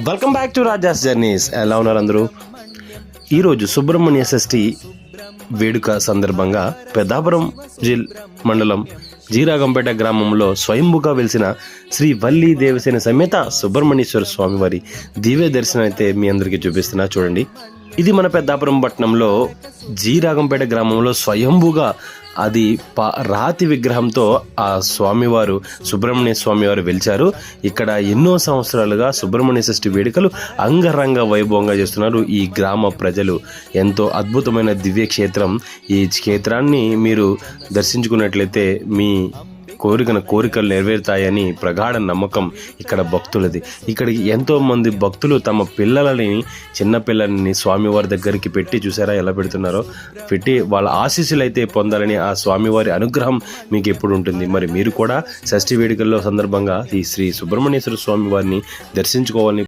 Welcome back to Raja's journeys. ఎలా ఉన్నారు అందరూ? ఈరోజు సుబ్రహ్మణ్య షష్ఠి వేడుక సందర్భంగా పెద్దాపురం మండలం జీరాగంపేట గ్రామంలో స్వయంభుగా వెలిసిన శ్రీ వల్లి దేవసేన సమేత సుబ్రహ్మణ్యేశ్వర స్వామి వారి దివ్య దర్శనం అయితే మీ అందరికీ చూపిస్తున్నా చూడండి. ఇది మన పెద్దాపురం పట్టణంలో జీరాగంపేట గ్రామంలో స్వయంభుగా అది రాతి విగ్రహంతో ఆ స్వామివారు సుబ్రహ్మణ్య స్వామివారు వెలిచారు. ఇక్కడ ఎన్నో సంవత్సరాలుగా సుబ్రహ్మణ్య షష్ఠి వేడుకలు అంగరంగ వైభవంగా చేస్తున్నారు ఈ గ్రామ ప్రజలు. ఎంతో అద్భుతమైన దివ్య క్షేత్రం. ఈ క్షేత్రాన్ని మీరు దర్శించుకున్నట్లయితే మీ కోరికలు నెరవేరుతాయని ప్రగాఢ నమ్మకం ఇక్కడ భక్తులది. ఇక్కడికి ఎంతో మంది భక్తులు తమ చిన్నపిల్లల్ని స్వామివారి దగ్గరికి పెట్టి, చూసారా ఎలా పెడుతున్నారో, పెట్టి వాళ్ళ ఆశీస్సులు అయితే పొందాలని, ఆ స్వామివారి అనుగ్రహం మీకు ఎప్పుడు ఉంటుంది. మరి మీరు కూడా షష్ఠి వేడుకల్లో సందర్భంగా ఈ శ్రీ సుబ్రహ్మణ్యేశ్వర స్వామి వారిని దర్శించుకోవాలని